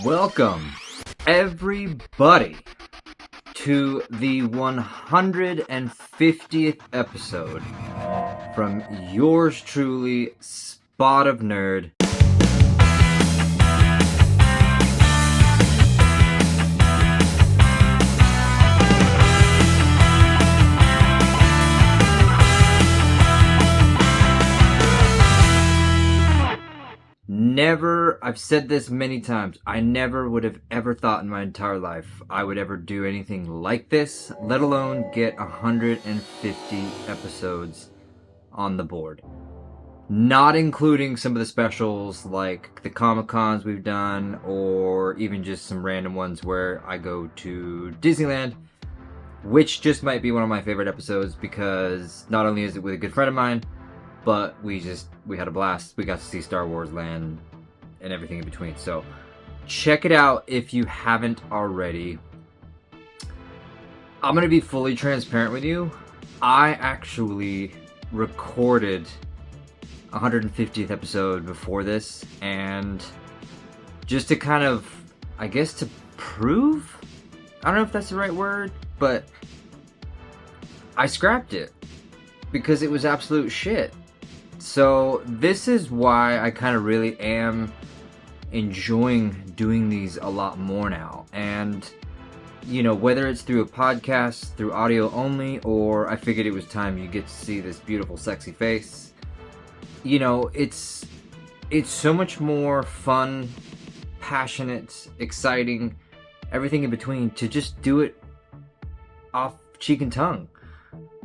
Welcome, everybody, to the 150th episode from yours truly, Spot of Nerd. Never, I've said this many times, I never would have ever thought in my entire life I would ever do anything like this, let alone get 150 episodes on the board. Not including some of the specials like the Comic-Cons we've done, or even just some random ones where I go to Disneyland, which just might be one of my favorite episodes because not only is it with a good friend of mine, but we had a blast. We got to see Star Wars Land and everything in between. So check it out if you haven't already. I'm going to be fully transparent with you. I actually recorded 150th episode before this, and just to kind of, I guess, to prove, I don't know if that's the right word, but I scrapped it because it was absolute shit. So this is why I kind of really am enjoying doing these a lot more now. And, you know, whether it's through a podcast, through audio only, or I figured it was time you get to see this beautiful, sexy face. You know, it's so much more fun, passionate, exciting, everything in between, to just do it off cheek and tongue.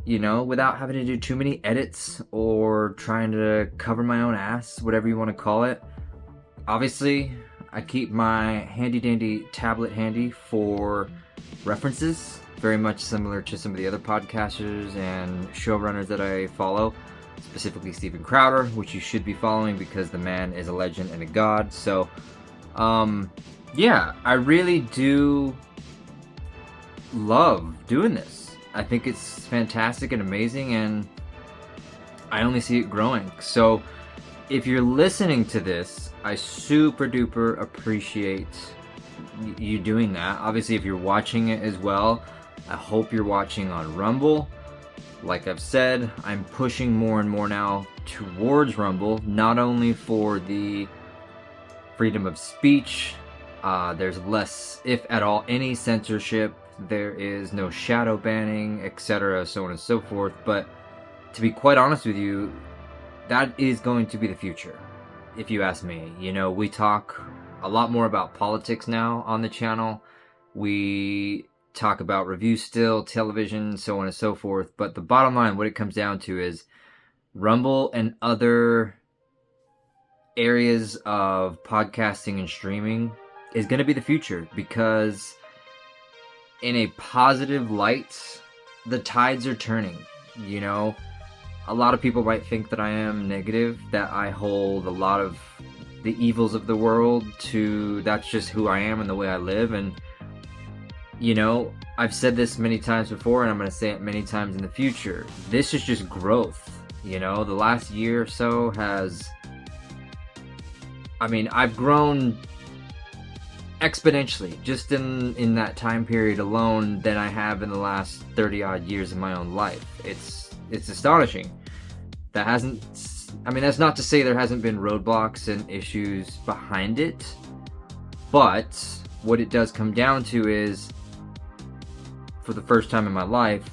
You know, without having to do too many edits or trying to cover my own ass, whatever you want to call it. Obviously, I keep my handy dandy tablet handy for references, very much similar to some of the other podcasters and showrunners that I follow, specifically Steven Crowder, which you should be following because the man is a legend and a god. So, yeah, I really do love doing this. I think it's fantastic and amazing, and I only see it growing. So if you're listening to this, I super duper appreciate you doing that. Obviously, if you're watching it as well, I hope you're watching on Rumble. Like I've said, I'm pushing more and more now towards Rumble, not only for the freedom of speech, there's less, if at all, any censorship. There is no shadow banning, etc., so on and so forth. But to be quite honest with you, that is going to be the future, if you ask me. You know, we talk a lot more about politics now on the channel. We talk about reviews still, television, so on and so forth. But the bottom line, what it comes down to is Rumble and other areas of podcasting and streaming is going to be the future, because in a positive light, the tides are turning. You know, a lot of people might think that I am negative, that I hold a lot of the evils of the world to, that's just who I am and the way I live. And, you know, I've said this many times before, and I'm going to say it many times in the future. This is just growth. You know, the last year or so has, I mean, I've grown exponentially just in that time period alone than I have in the last 30 odd years of my own life. It's astonishing. That hasn't, I mean, that's not to say there hasn't been roadblocks and issues behind it, but what it does come down to is, for the first time in my life,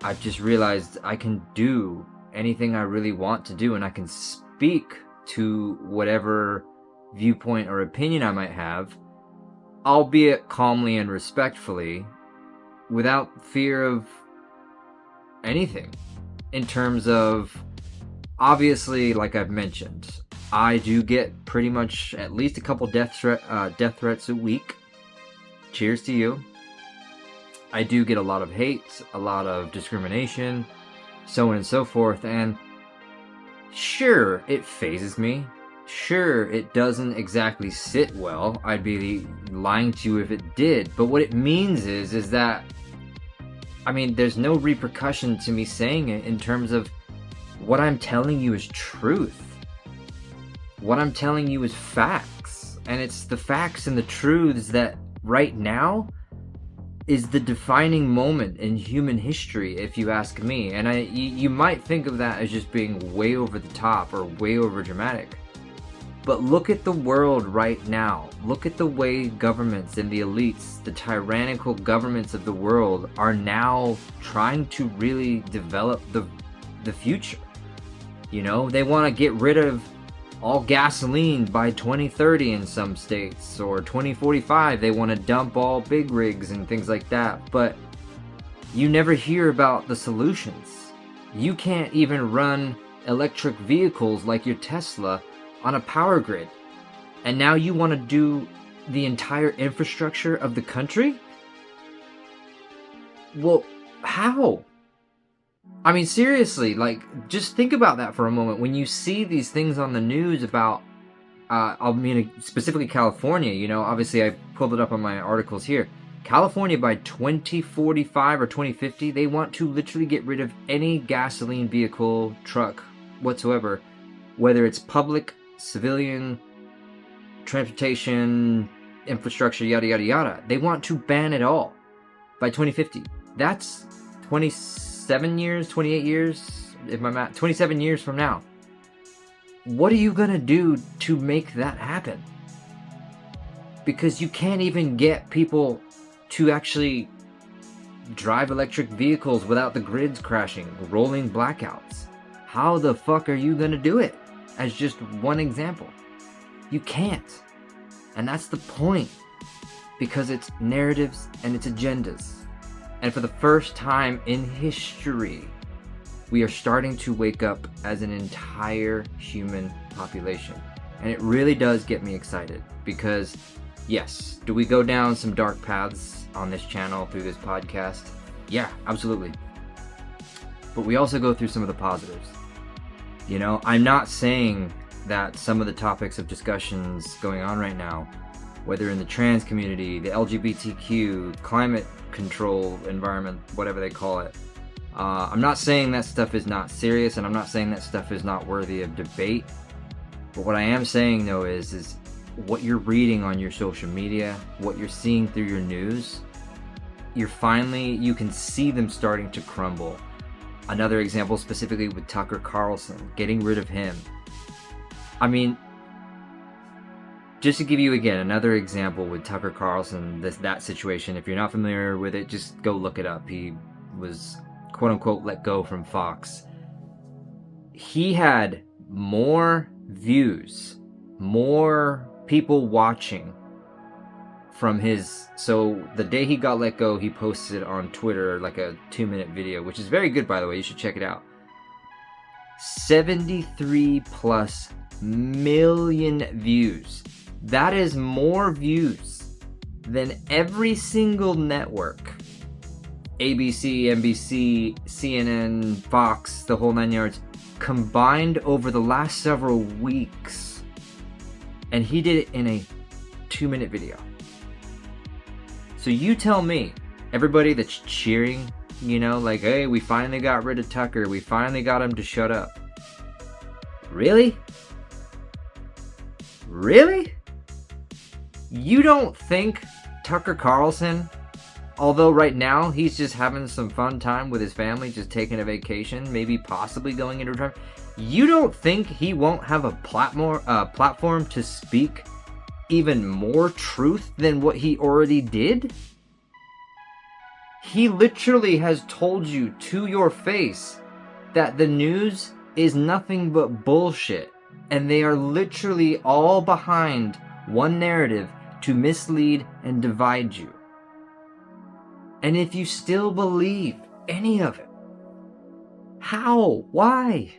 I've just realized I can do anything I really want to do, and I can speak to whatever viewpoint or opinion I might have, albeit calmly and respectfully, without fear of anything. In terms of, obviously, like I've mentioned, I do get pretty much at least a couple death threats a week. Cheers to you. I do get a lot of hate, a lot of discrimination, so on and so forth, and sure, it phases me. Sure, it doesn't exactly sit well. I'd be lying to you if it did. But what it means is that, I mean, there's no repercussion to me saying it, in terms of what I'm telling you is truth. What I'm telling you is facts. And it's the facts and the truths that right now is the defining moment in human history, if you ask me. And you might think of that as just being way over the top or way over dramatic. But look at the world right now. Look at the way governments and the elites, the tyrannical governments of the world, are now trying to really develop the future. You know, they want to get rid of all gasoline by 2030 in some states, or 2045 they want to dump all big rigs and things like that. But you never hear about the solutions. You can't even run electric vehicles like your Tesla on a power grid, and now you want to do the entire infrastructure of the country? Well, how? I mean, seriously, like, just think about that for a moment. When you see these things on the news about, I mean, specifically California, you know, obviously I pulled it up on my articles here. California, by 2045 or 2050, they want to literally get rid of any gasoline vehicle, truck, whatsoever, whether it's public, civilian, transportation, infrastructure, yada, yada, yada. They want to ban it all by 2050. That's 27 years, 28 years, if my math, 27 years from now. What are you gonna do to make that happen? Because you can't even get people to actually drive electric vehicles without the grids crashing, rolling blackouts. How the fuck are you gonna do it? As just one example. You can't. And that's the point. Because it's narratives and it's agendas. And for the first time in history, we are starting to wake up as an entire human population. And it really does get me excited. Because, yes, do we go down some dark paths on this channel through this podcast? Yeah, absolutely. But we also go through some of the positives. You know, I'm not saying that some of the topics of discussions going on right now, whether in the trans community, the LGBTQ, climate control, environment, whatever they call it, I'm not saying that stuff is not serious, and I'm not saying that stuff is not worthy of debate. But what I am saying, though, is what you're reading on your social media, what you're seeing through your news, you can see them starting to crumble. Another example specifically with Tucker Carlson, getting rid of him. I mean, just to give you again another example with Tucker Carlson, that situation, if you're not familiar with it, just go look it up. He was quote unquote let go from Fox. He had more views, more people watching from his, so the day he got let go, he posted on Twitter like a 2-minute video, which is very good, by the way. You should check it out. 73 plus million views. That is more views than every single network, ABC, NBC, CNN, Fox, the whole 9 yards, combined over the last several weeks. And he did it in a 2-minute video. So you tell me, everybody that's cheering, you know, like, hey, we finally got rid of Tucker, we finally got him to shut up. Really? Really? You don't think Tucker Carlson, although right now he's just having some fun time with his family, just taking a vacation, maybe possibly going into retirement, you don't think he won't have a platform to speak even more truth than what he already did? He literally has told you to your face that the news is nothing but bullshit, and they are literally all behind one narrative to mislead and divide you. And if you still believe any of it, how? Why?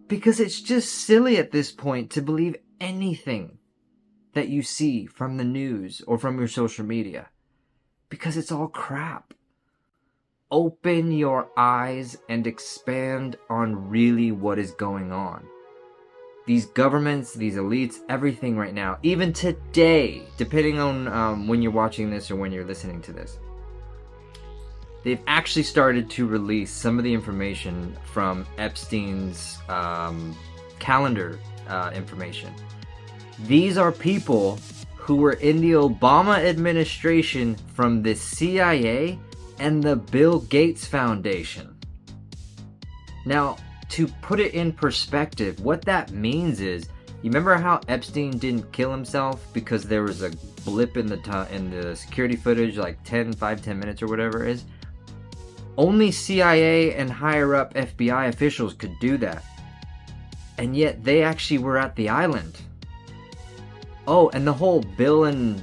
Because it's just silly at this point to believe anything that you see from the news or from your social media, because it's all crap. Open your eyes and expand on really what is going on. These governments, these elites, everything right now, even today, depending on when you're watching this or when you're listening to this, they've actually started to release some of the information from Epstein's calendar information. These are people who were in the Obama administration from the CIA and the Bill Gates Foundation. Now, to put it in perspective, what that means is, you remember how Epstein didn't kill himself because there was a blip in the security footage, like 10 minutes or whatever it is? Only CIA and higher up FBI officials could do that. And yet they actually were at the island. Oh, and the whole Bill and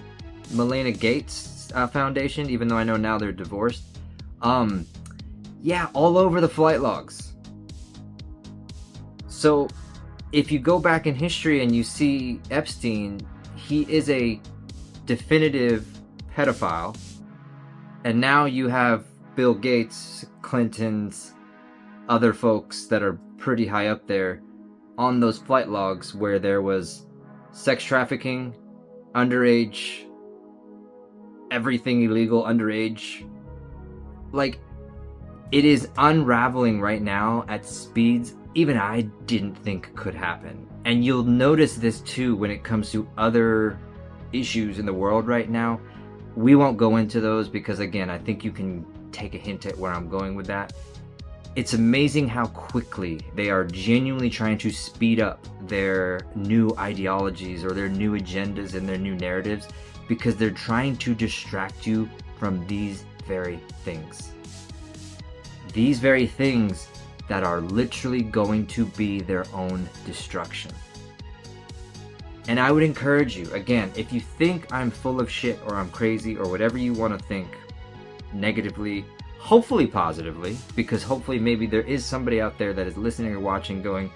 Melinda Gates Foundation, even though I know now they're divorced. Yeah, all over the flight logs. So, if you go back in history and you see Epstein, he is a definitive pedophile. And now you have Bill Gates, Clinton's, other folks that are pretty high up there on those flight logs where there was sex trafficking, underage, everything illegal underage. Like, it is unraveling right now at speeds even I didn't think could happen. And you'll notice this too when it comes to other issues in the world right now. We won't go into those because, again, I think you can take a hint at where I'm going with that. It's amazing how quickly they are genuinely trying to speed up their new ideologies or their new agendas and their new narratives because they're trying to distract you from these very things. These very things that are literally going to be their own destruction. And I would encourage you, again, if you think I'm full of shit or I'm crazy or whatever you want to think negatively, hopefully positively, because hopefully maybe there is somebody out there that is listening or watching going,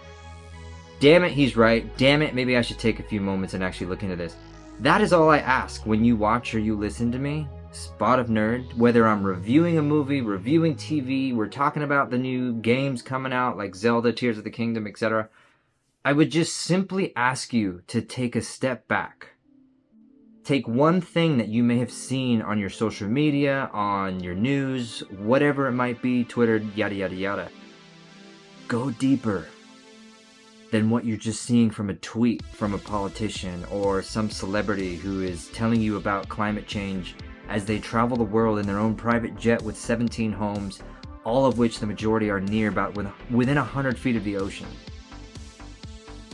damn it, he's right, damn it, maybe I should take a few moments and actually look into this. That is all I ask when you watch or you listen to me, Spot of Nerd, whether I'm reviewing a movie, reviewing TV, we're talking about the new games coming out like Zelda, Tears of the Kingdom, etc. I would just simply ask you to take a step back. Take one thing that you may have seen on your social media, on your news, whatever it might be, Twitter, yada yada yada. Go deeper than what you're just seeing from a tweet from a politician or some celebrity who is telling you about climate change as they travel the world in their own private jet with 17 homes, all of which the majority are near about within 100 feet of the ocean.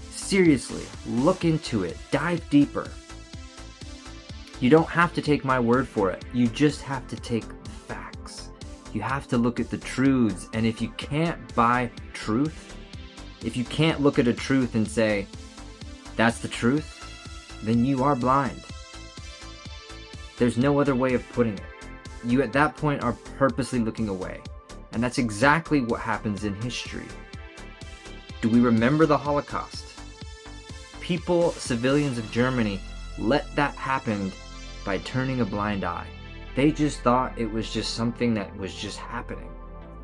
Seriously, look into it. Dive deeper. You don't have to take my word for it. You just have to take the facts. You have to look at the truths. And if you can't buy truth, if you can't look at a truth and say, that's the truth, then you are blind. There's no other way of putting it. You at that point are purposely looking away. And that's exactly what happens in history. Do we remember the Holocaust? People, civilians of Germany, let that happen by turning a blind eye. They just thought it was just something that was just happening.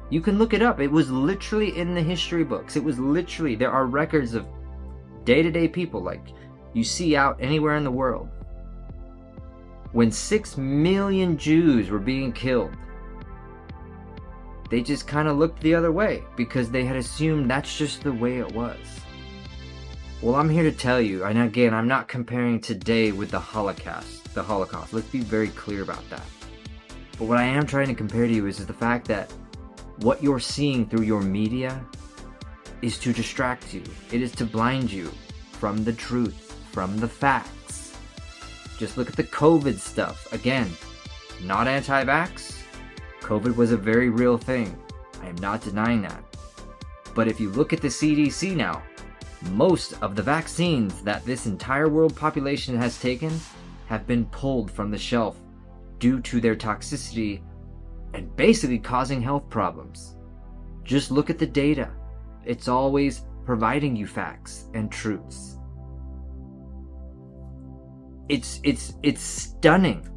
You can look it up. It was literally in the history books. It was literally, there are records of day-to-day people like you see out anywhere in the world. When 6 million Jews were being killed, they just kind of looked the other way because they had assumed that's just the way it was. Well, I'm here to tell you, and again, I'm not comparing today with the Holocaust. Let's be very clear about that. But what I am trying to compare to you is the fact that what you're seeing through your media is to distract you. It is to blind you from the truth, from the facts. Just look at the COVID stuff. Again, not anti-vax. COVID was a very real thing. I am not denying that. But if you look at the CDC now, most of the vaccines that this entire world population has taken have been pulled from the shelf due to their toxicity and basically causing health problems. Just look at the data. It's always providing you facts and truths. It's stunning,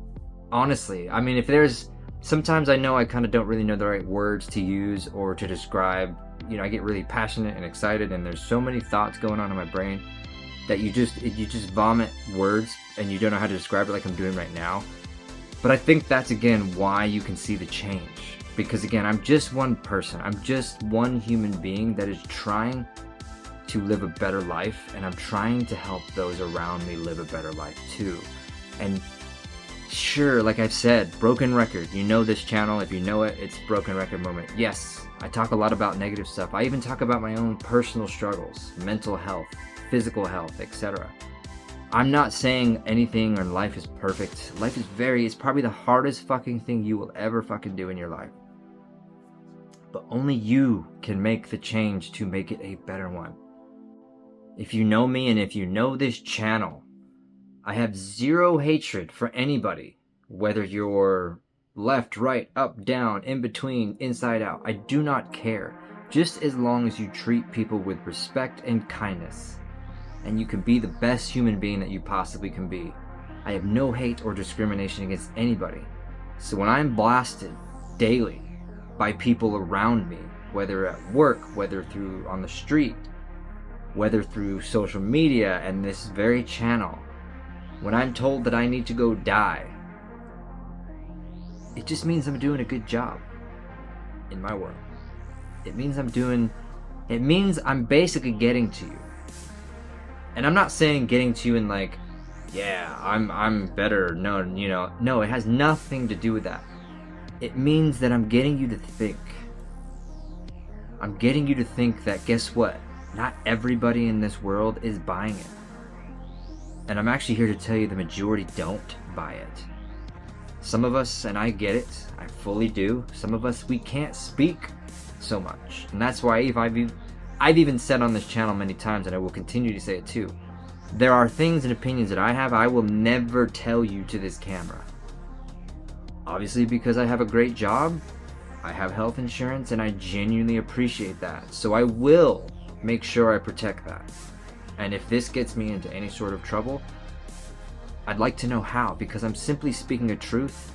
honestly. I mean, if there's, sometimes I know I kind of don't really know the right words to use or to describe. You know, I get really passionate and excited, and there's so many thoughts going on in my brain that you just vomit words and you don't know how to describe it like I'm doing right now. But I think that's, again, why you can see the change. Because, again, I'm just one person. I'm just one human being that is trying to live a better life, and I'm trying to help those around me live a better life too. And sure, like I've said, broken record. You know this channel. If you know it, it's Broken Record Moment. Yes, I talk a lot about negative stuff. I even talk about my own personal struggles, mental health, physical health, etc. I'm not saying anything in life is perfect. Life is it's probably the hardest fucking thing you will ever fucking do in your life. But only you can make the change to make it a better one. If you know me and if you know this channel, I have zero hatred for anybody, whether you're left, right, up, down, in between, inside out. I do not care, just as long as you treat people with respect and kindness, and you can be the best human being that you possibly can be. I have no hate or discrimination against anybody. So when I'm blasted daily by people around me, whether at work, whether through on the street, whether through social media and this very channel, when I'm told that I need to go die, it just means I'm doing a good job in my world. It means I'm basically getting to you. And I'm not saying getting to you in like, yeah, I'm better. No, it has nothing to do with that. It means that I'm getting you to think. I'm getting you to think that, guess what? Not everybody in this world is buying it. And I'm actually here to tell you the majority don't buy it. Some of us, and I get it, I fully do, some of us, we can't speak so much. And that's why I've even said on this channel many times, and I will continue to say it too, there are things and opinions that I have I will never tell you to this camera. Obviously, because I have a great job, I have health insurance, and I genuinely appreciate that. So I will make sure I protect that. And if this gets me into any sort of trouble, I'd like to know how, because I'm simply speaking a truth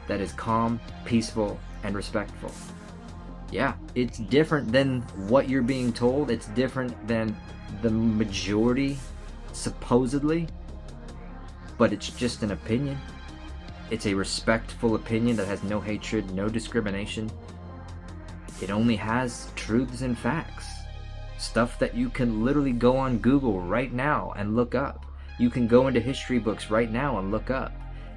that is calm, peaceful, and respectful. Yeah, it's different than what you're being told. It's different than the majority, supposedly. But it's just an opinion. It's a respectful opinion that has no hatred, no discrimination. It only has truths and facts. Stuff that you can literally go on Google right now and look up. You can go into history books right now and look up.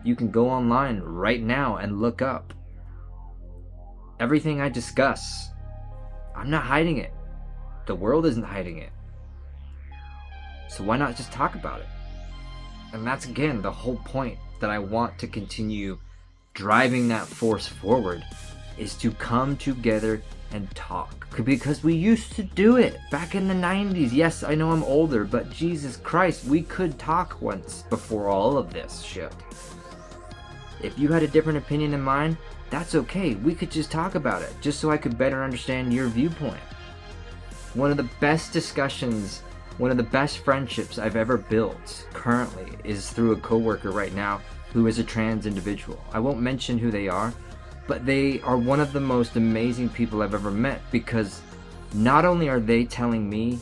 You can go online right now and look up. Everything I discuss, I'm not hiding it. The world isn't hiding it. So why not just talk about it? And that's, again, the whole point that I want to continue driving that force forward, is to come together and talk. Because we used to do it back in the 90s. Yes, I know I'm older, but Jesus Christ, we could talk once before all of this shit. If you had a different opinion than mine, that's okay. We could just talk about it, just so I could better understand your viewpoint. One of the best discussions, one of the best friendships I've ever built currently is through a coworker right now who is a trans individual. I won't mention who they are, but they are one of the most amazing people I've ever met, because not only are they telling me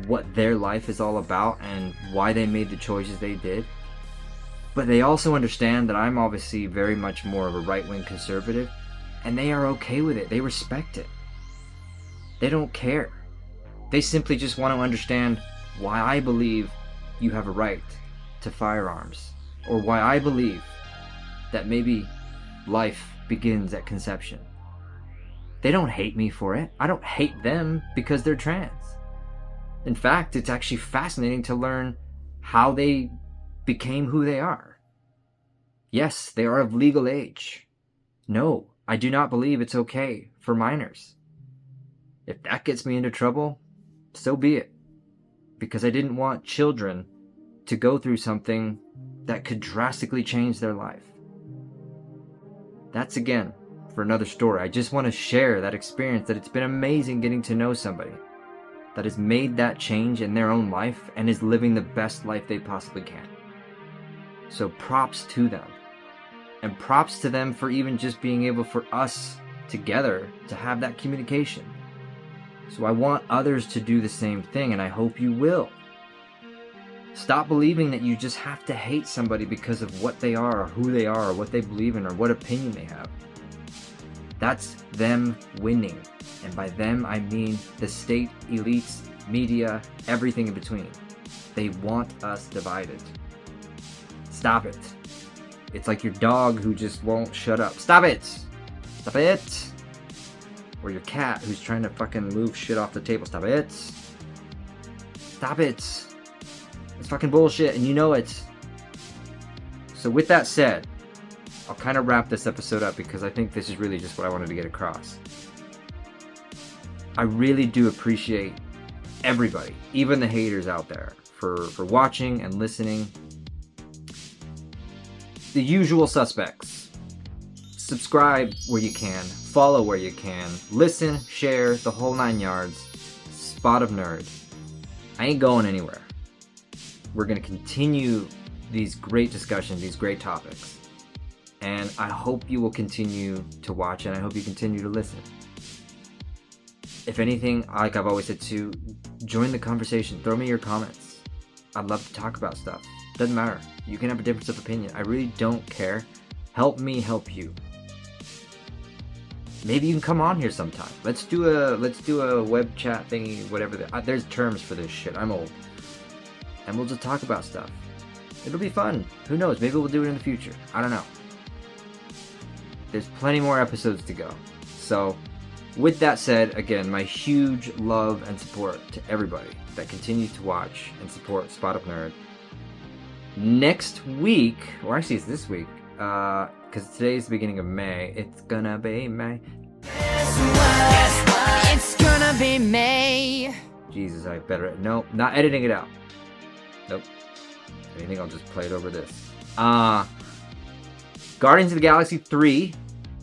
what their life is all about and why they made the choices they did, but they also understand that I'm obviously very much more of a right-wing conservative, and they are okay with it. They respect it. They don't care. They simply just want to understand why I believe you have a right to firearms, or why I believe that maybe life begins at conception. They don't hate me for it. I don't hate them because they're trans. In fact, it's actually fascinating to learn how they became who they are. Yes, they are of legal age. No, I do not believe it's okay for minors. If that gets me into trouble, so be it. Because I didn't want children to go through something that could drastically change their life. That's, again, for another story. I just want to share that experience, that it's been amazing getting to know somebody that has made that change in their own life and is living the best life they possibly can. So props to them. And props to them for even just being able for us together to have that communication. So I want others to do the same thing, and I hope you will. Stop believing that you just have to hate somebody because of what they are, or who they are, or what they believe in, or what opinion they have. That's them winning. And by them, I mean the state elites, media, everything in between. They want us divided. Stop it. It's like your dog who just won't shut up. Stop it! Stop it! Or your cat who's trying to fucking move shit off the table. Stop it! Stop it! It's fucking bullshit and you know it. So with that said, I'll kind of wrap this episode up because I think this is really just what I wanted to get across. I really do appreciate everybody, even the haters out there, for watching and listening. The usual suspects. Subscribe where you can, follow where you can, listen, share, the whole 9 yards. Spot of Nerd. I ain't going anywhere. We're going to continue these great discussions, these great topics. And I hope you will continue to watch and I hope you continue to listen. If anything, like I've always said too, join the conversation. Throw me your comments. I'd love to talk about stuff. Doesn't matter. You can have a difference of opinion. I really don't care. Help me help you. Maybe you can come on here sometime. Let's do a web chat thingy, whatever. There's terms for this shit. I'm old. And we'll just talk about stuff. It'll be fun. Who knows? Maybe we'll do it in the future. I don't know. There's plenty more episodes to go. So, with that said, again, my huge love and support to everybody that continues to watch and support Spot of Nerd. Next week, or actually it's this week, because today's the beginning of May. It's gonna be May. It's gonna be May. Jesus, I better... No, not editing it out. Nope. I think I'll just play it over this. Guardians of the Galaxy 3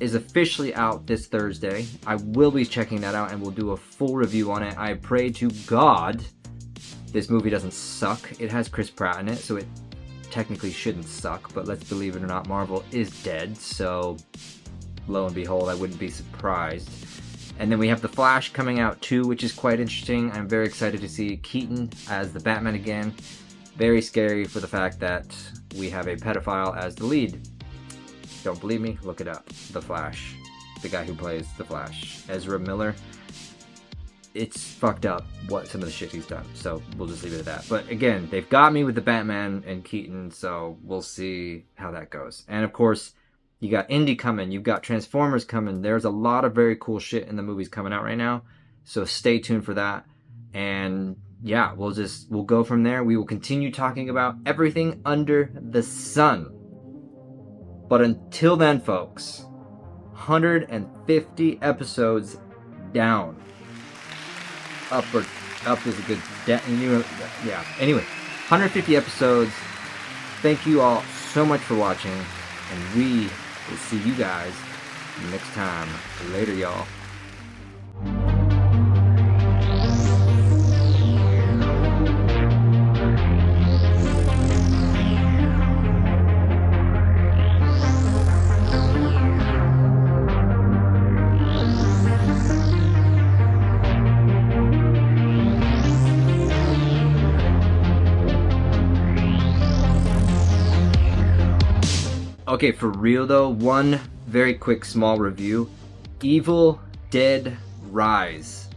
is officially out this Thursday. I will be checking that out and we'll do a full review on it. I pray to God this movie doesn't suck. It has Chris Pratt in it, so it technically shouldn't suck, but let's believe it or not, Marvel is dead, so lo and behold, I wouldn't be surprised. And then we have The Flash coming out too, which is quite interesting. I'm very excited to see Keaton as the Batman again. Very scary for the fact that we have a pedophile as the lead. Don't believe me? Look it up. The Flash. The guy who plays The Flash. Ezra Miller. It's fucked up what some of the shit he's done. So we'll just leave it at that. But again, they've got me with the Batman and Keaton, so we'll see how that goes. And of course, you got Indy coming. You've got Transformers coming. There's a lot of very cool shit in the movies coming out right now. So stay tuned for that. And yeah, we'll go from there. We will continue talking about everything under the sun. But until then, folks, 150 episodes down. Up is a good... yeah. Anyway, 150 episodes. Thank you all so much for watching. And we will see you guys next time. Later, y'all. Okay, for real though, one very quick small review. Evil Dead Rise.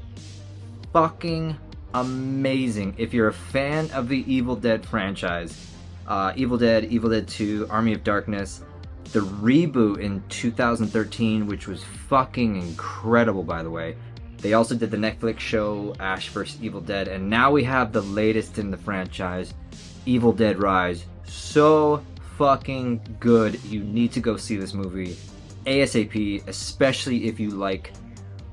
Fucking amazing. If you're a fan of the Evil Dead franchise, Evil Dead, Evil Dead 2, Army of Darkness, the reboot in 2013, which was fucking incredible, by the way. They also did the Netflix show Ash vs. Evil Dead, and now we have the latest in the franchise, Evil Dead Rise. So fucking good. You need to go see this movie ASAP, especially if you like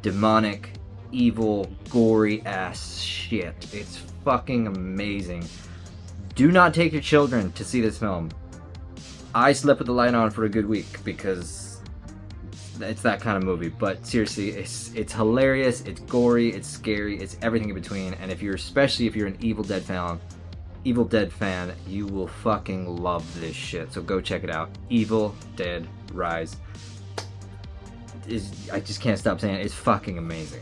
demonic, evil, gory ass shit. It's fucking amazing. Do not take your children to see this film. I slept with the light on for a good week because it's that kind of movie, but seriously, it's hilarious, it's gory, it's scary, it's everything in between. And especially if you're an Evil Dead fan, you will fucking love this shit. So go check it out. Evil Dead Rise. I just can't stop saying it. It's fucking amazing.